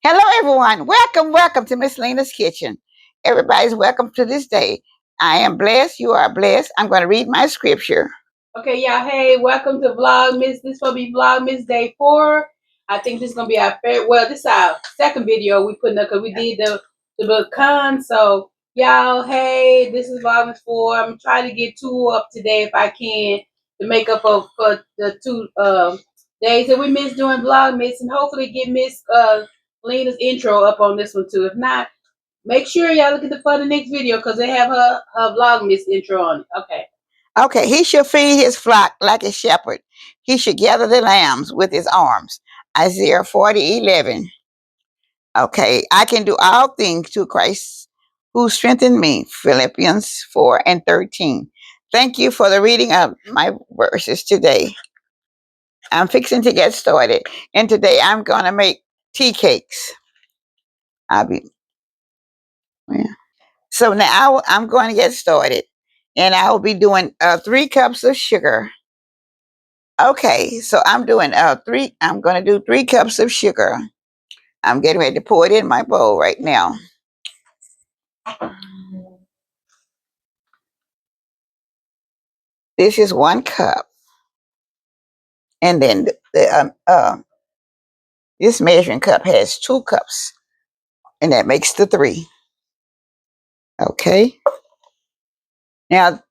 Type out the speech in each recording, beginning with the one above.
Hello, everyone. Welcome to Miss Lena's Kitchen. Everybody's welcome to this day. I am blessed. You are blessed. I'm going to read my scripture. Okay, y'all. Hey, welcome to Vlogmas. This will be Vlogmas Day 4. I think this is gonna be our fair. Well, this is our second video we putting up because we did the pecan. So y'all, hey, this is Vlogmas 4. I'm trying to get 2 up today if I can to make up for the 2 days that we missed doing Vlogmas, and hopefully get Miss Lena's intro up on this one too. If not, make sure y'all look at for the next video because they have her Vlogmas intro on it. Okay. Okay, he shall feed his flock like a shepherd. He should gather the lambs with his arms. Isaiah 40:11. Okay, I can do all things through Christ who strengthened me. Philippians 4:13. Thank you for the reading of my verses today. I'm fixing to get started. And today I'm going to make tea cakes. I'll be, yeah. So now I'm going to get started. And I will be doing 3 cups of sugar. Okay, so I'm going to do 3 cups of sugar. I'm getting ready to pour it in my bowl right now. This is 1 cup. And then this measuring cup has 2 cups. And that makes the 3. Okay. Now,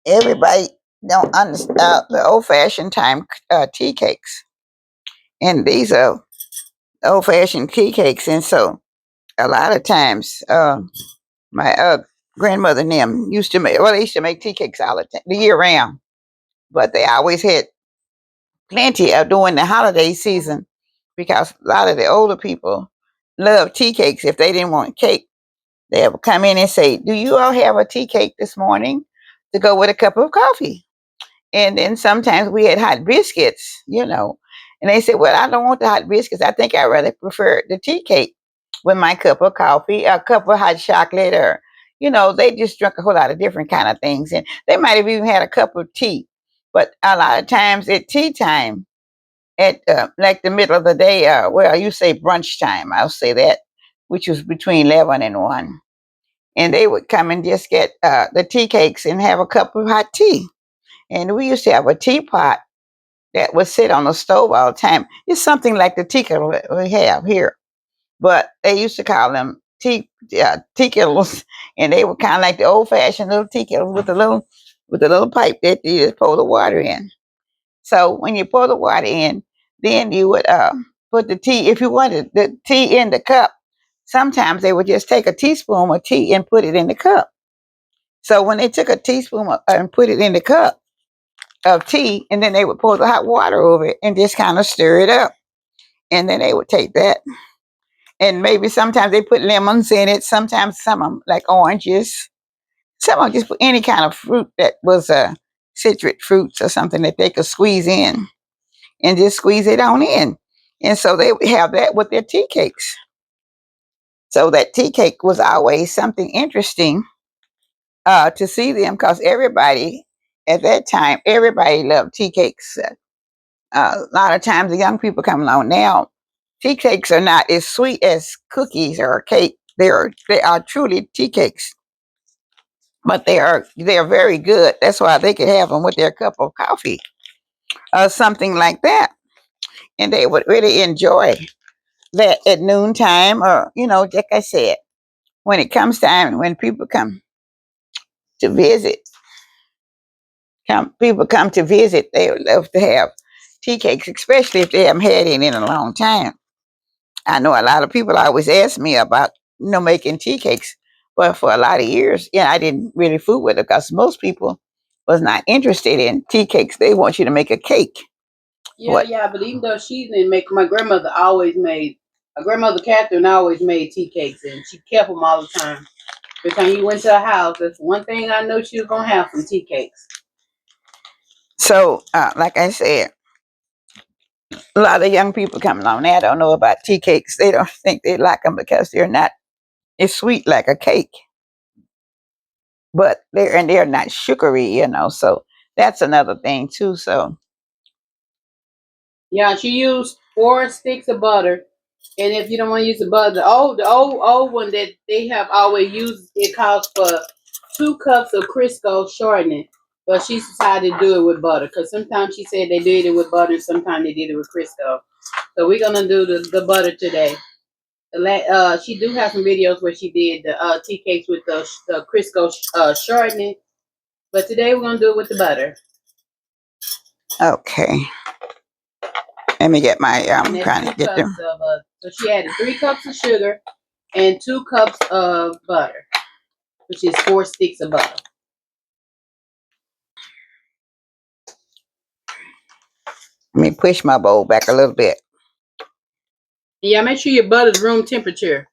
everybody don't understand the old-fashioned time tea cakes. And these are old-fashioned tea cakes. And so a lot of times my grandmother and them used to make, well, they used to make tea cakes all the year round. But they always had plenty of during the holiday season because a lot of the older people love tea cakes. If they didn't want cake, they would come in and say, "Do you all have a tea cake this morning to go with a cup of coffee?" And then sometimes we had hot biscuits. And they said, "Well, I don't want the hot biscuits. I think I rather prefer the tea cake with my cup of coffee, a cup of hot chocolate, or they just drink a whole lot of different kind of things. And they might have even had a cup of tea. But a lot of times at tea time, at like the middle of the day, well, you say brunch time, I'll say that, which was between 11 and 1. And they would come and just get the tea cakes and have a cup of hot tea. And we used to have a teapot that would sit on the stove all the time. It's something like the tea kettle that we have here, but they used to call them tea kettles, and they were kind of like the old fashioned little tea kettles with a little pipe that you just pour the water in. So when you pour the water in, then you would put the tea. If you wanted the tea in the cup, sometimes they would just take a teaspoon of tea and put it in the cup. So when they took a teaspoon and put it in the cup of tea, and then they would pour the hot water over it and just kind of stir it up. And then they would take that, and maybe sometimes they put lemons in it. Sometimes some of them, like oranges. Some of them just put any kind of fruit that was citrus fruits or something that they could squeeze in and just squeeze it on in. And so they would have that with their tea cakes. So that tea cake was always something interesting to see them because everybody at that time, everybody loved tea cakes. A lot of times the young people come along now, tea cakes are not as sweet as cookies or cake. They are truly tea cakes, but they are very good. That's why they could have them with their cup of coffee or something like that, and they would really enjoy that at noontime, or like I said, when it comes time when people come to visit. People come to visit, they would love to have tea cakes, especially if they haven't had any in a long time. I know a lot of people always ask me about making tea cakes, but for a lot of years, I didn't really fool with it because most people was not interested in tea cakes. They want you to make a cake. Yeah, What? yeah, but even though she didn't make, my grandmother always made. My grandmother Catherine always made tea cakes, and she kept them all the time. Every time you went to her house, that's one thing I know she was gonna have some tea cakes. So, like I said, a lot of young people come along now don't know about tea cakes. They don't think they like them because they're not as sweet like a cake, but they're not sugary. So that's another thing too. So Yeah, she used 4 sticks of butter, And if you don't want to use the butter, the old one that they have always used, it calls for 2 cups of Crisco shortening. But she decided to do it with butter because sometimes she said they did it with butter, and sometimes they did it with Crisco. So we're gonna do the butter today. She do have some videos where she did the tea cakes with the Crisco shortening, but today we're gonna do it with the butter. Okay. Let me get my And that's trying two to get them. cups of so she added 3 cups of sugar and 2 cups of butter, which is 4 sticks of butter. Let me push my bowl back a little bit. Yeah, make sure your butter's room temperature.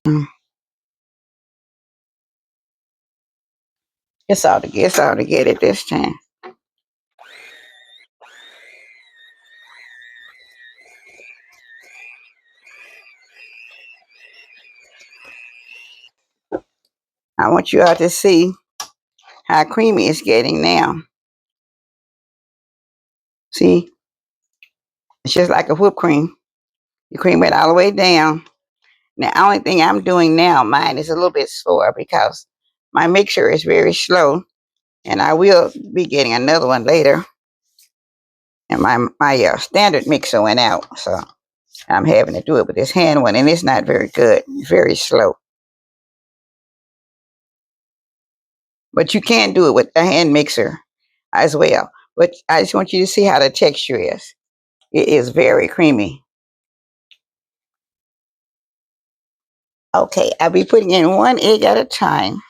Mm. It's all to get it this time. I want you all to see how creamy it's getting now. See, it's just like a whipped cream. You cream it all the way down. The only thing I'm doing now, mine is a little bit slower because my mixer is very slow, and I will be getting another one later. And my standard mixer went out, so I'm having to do it with this hand one, and it's not very good. It's very slow. But you can do it with the hand mixer as well. But I just want you to see how the texture is. It is very creamy. Okay, I'll be putting in 1 egg at a time.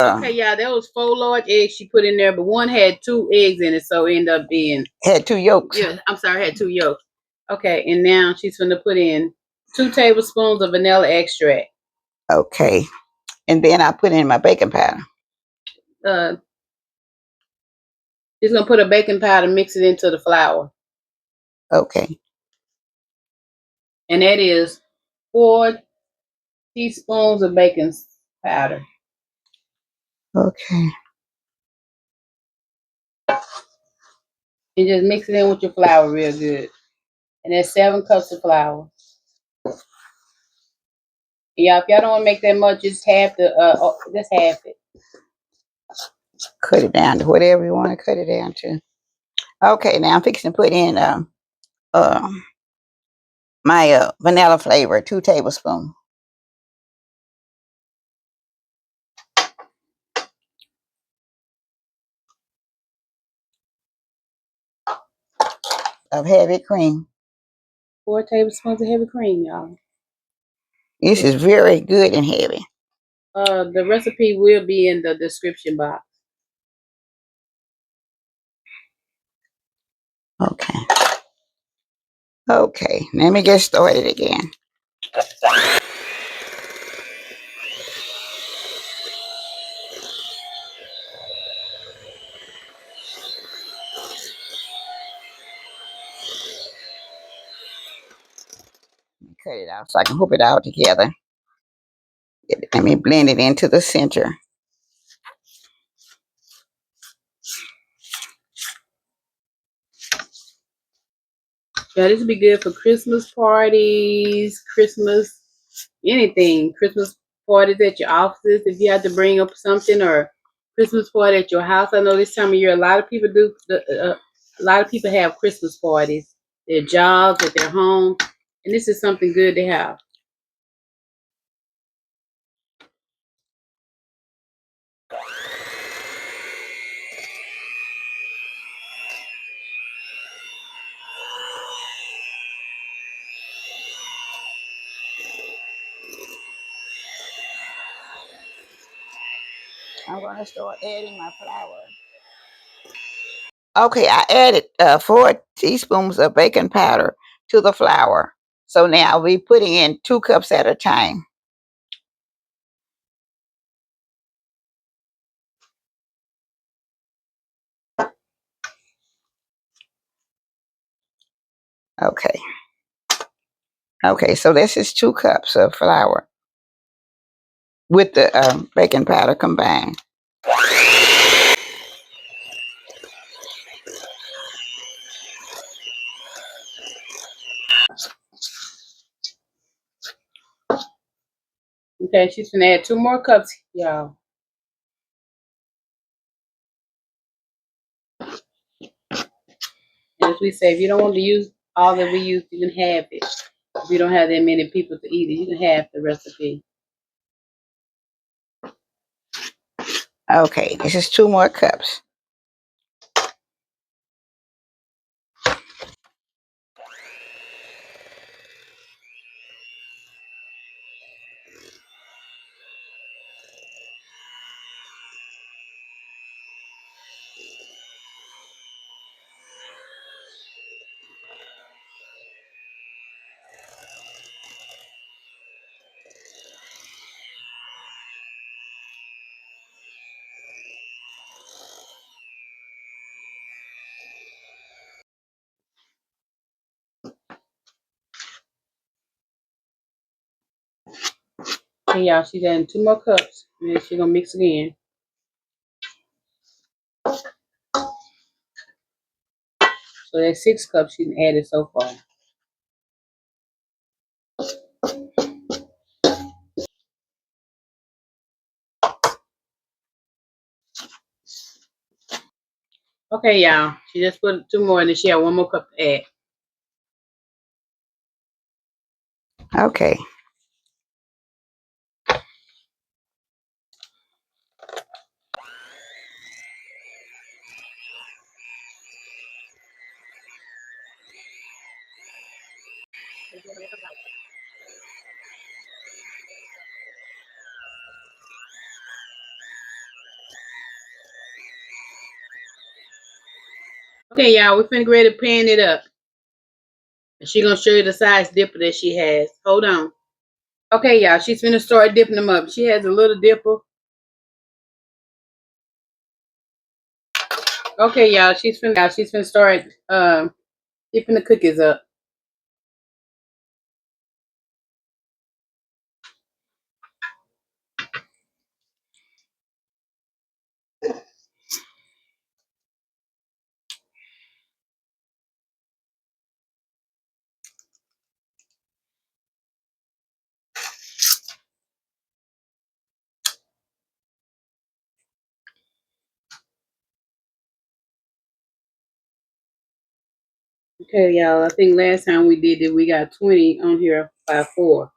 Okay, yeah, that was 4 large eggs she put in there, but one had 2 eggs in it, so it ended up being Had 2 yolks. yeah. I'm sorry, I had 2 yolks. Okay, and now she's gonna put in 2 tablespoons of vanilla extract. Okay, and then I put in my baking powder. Uh, she's gonna put a baking powder, mix it into the flour, Okay, and that is 4 teaspoons of baking powder. okay, And just mix it in with your flour real good. And that's 7 cups of flour. Yeah, if y'all don't want to make that much, just half just half it. cut it down to whatever you want to cut it down to. Okay, now I'm fixing to put in um my vanilla flavor, 2 tablespoons. Of heavy cream. 4 tablespoons of heavy cream, y'all. This is very good and heavy. The recipe will be in the description box. Okay. Okay, let me get started again. Cut it out so I can whip it all together. Let me blend it into the center. Yeah, this would be good for Christmas parties, Christmas, anything. Christmas parties at your offices if you have to bring up something, or Christmas party at your house. I know this time of year a lot of people do. A lot of people have Christmas parties, their jobs, at their home, and this is something good to have. I'm going to start adding my flour. Okay, I added 4 teaspoons of baking powder to the flour. So now I'll be putting in 2 cups at a time. Okay. Okay, so this is 2 cups of flour with the baking powder combined. Okay, she's gonna add 2 more cups, y'all. And as we say, if you don't want to use all that we use, you can have it. If you don't have that many people to eat it, you can have the recipe. Okay, this is 2 more cups. Okay, y'all, she's adding 2 more cups. And then she's gonna mix again. So that's 6 cups she's added so far. Okay, y'all. She just put 2 more and then she had 1 more cup to add. Okay. Okay, y'all, we're finna get ready to pan it up. And she's gonna show you the size dipper that she has. Hold on. Okay, y'all, she's finna start dipping them up. She has a little dipper. Okay, y'all, she's finna start dipping the cookies up. Okay, y'all, I think last time we did it, we got 20 on here by 4.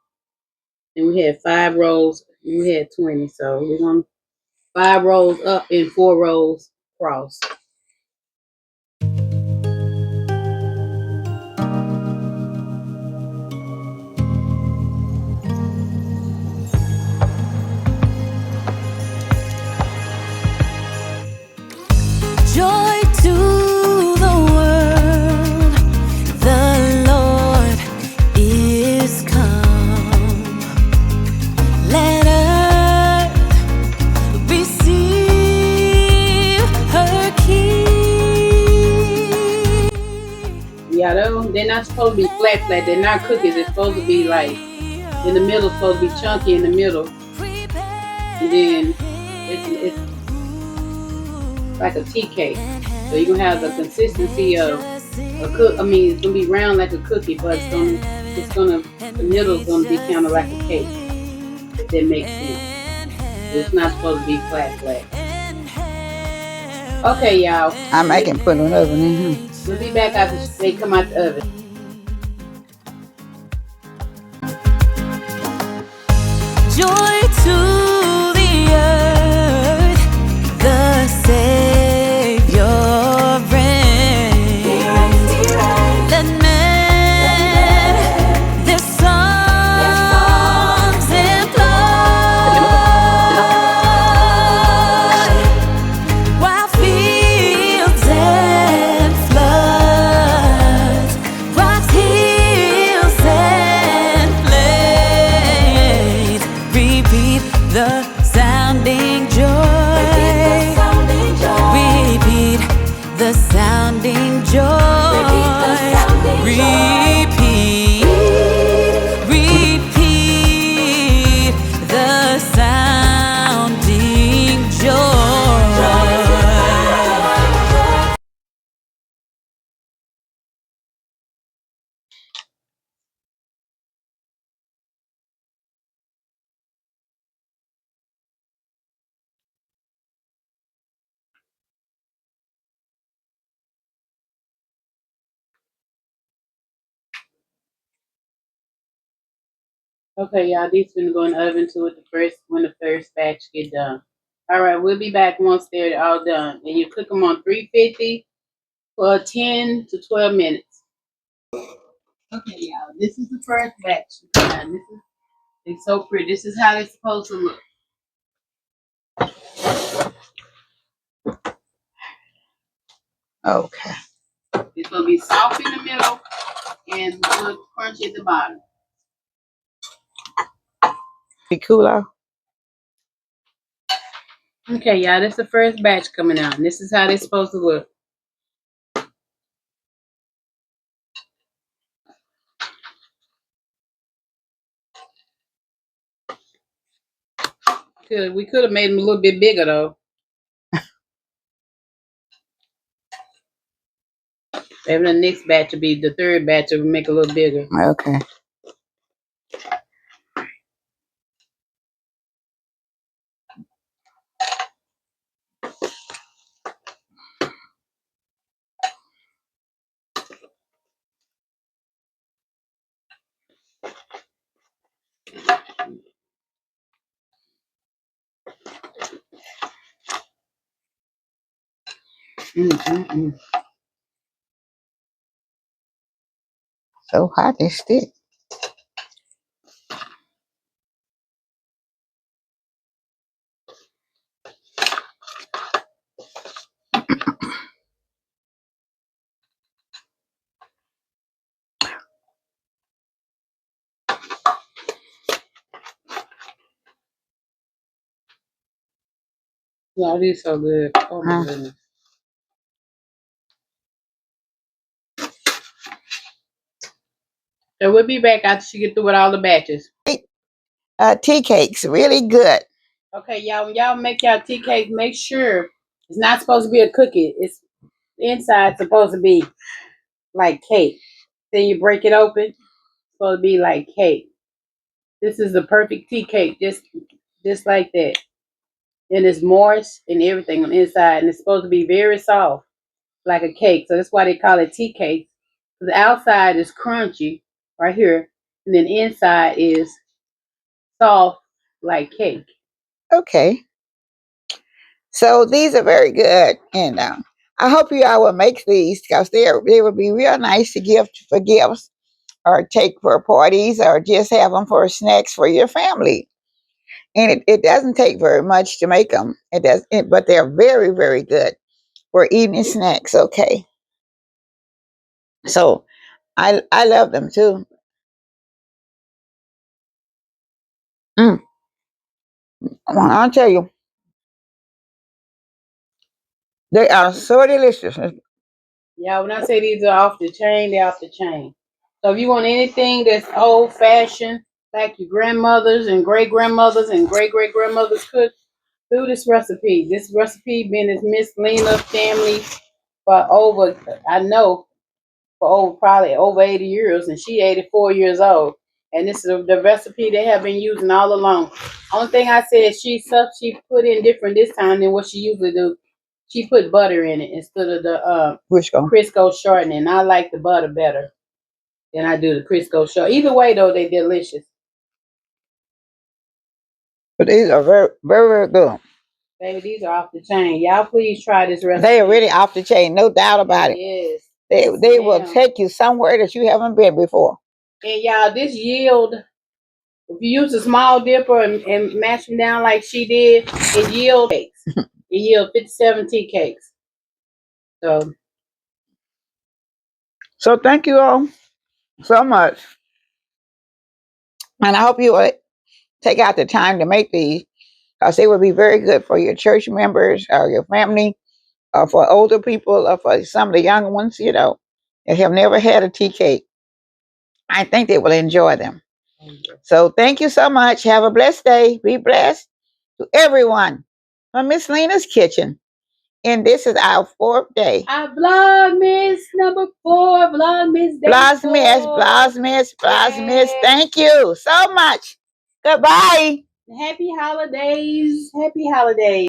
And we had 5 rows and we had 20. So we're gonna 5 rows up and 4 rows across. Joy to the world, the Lord is come. Let earth receive her King. Yeah, they're not supposed to be flat. They're not cookies. It's supposed to be like in the middle. It's supposed to be chunky in the middle, and then it's like a tea cake. So you're gonna have the consistency of a cook. I mean, it's gonna be round like a cookie, but the middle's gonna be kind of like a cake. If that makes sense. So it's not supposed to be flat. Okay, y'all. I can put an oven in here. We'll be back after they come out the oven. Joy to the earth, the Savior reigns. Let men their songs employ. the sounding joy. Repeat the sounding joy. Repeat, repeat the sounding joy. Okay, y'all, these gonna go in the oven to it when the first batch get done. All right, we'll be back once they're all done, and you cook them on 350 for 10 to 12 minutes. Okay, y'all, this is the first batch. And this is it's so pretty. This is how they're supposed to look. Okay. It's gonna be soft in the middle and a little crunchy at the bottom. Be cool out. Okay, y'all, this is the first batch coming out, and this is how they're supposed to look. We could have made them a little bit bigger though. Maybe the next batch will be the third batch will make a little bigger. Okay. Mm-mm-mm. So hot they stick. Wow, these so good. Oh my goodness. So we'll be back after she get through with all the batches. Tea cakes, really good. Okay, y'all, when y'all make y'all tea cake, make sure it's not supposed to be a cookie. It's the inside supposed to be like cake. Then you break it open, it's supposed to be like cake. This is the perfect tea cake, just like that. And it's moist and everything on the inside, and it's supposed to be very soft, like a cake. So that's why they call it tea cake. The outside is crunchy right here, and then the inside is soft like cake. Okay. So these are very good, and I hope you all will make these because they would be real nice to give for gifts or take for parties or just have them for snacks for your family. And it doesn't take very much to make them. It does, but they're very very good for eating snacks. Okay. So I love them too. Mm, I'll tell you, they are so delicious. Yeah, when I say these are off the chain, they're off the chain. So if you want anything that's old fashioned, like your grandmothers and great grandmothers and great great grandmothers cooked, do this recipe. This recipe been in Miss Lena family for over, I know, for over probably over 80 years, and she 84 years old. And this is the recipe they have been using all along. Only thing I said she put in different this time than what she usually do. She put butter in it instead of the Which go? Crisco shortening. I like the butter better than I do the Crisco short. Either way though, they delicious. But these are very very very good. Baby, these are off the chain. Y'all please try this recipe. They are really off the chain, no doubt about it. Yes. They will Ma'am. take you somewhere that you haven't been before. And y'all, this yield, if you use a small dipper and mash them down like she did, it yield cakes. It yield 57 tea cakes. So thank you all so much, and I hope you will take out the time to make these. because they would be very good for your church members or your family, or for older people, or for some of the younger ones, that have never had a tea cake. I think they will enjoy them. So thank you so much. Have a blessed day. Be blessed to everyone from Miss Lena's kitchen. And this is our fourth day. Our Vlogmas number 4, Vlogmas day 4. Blasmiss. Thank you so much. Goodbye. Happy holidays. Happy holidays.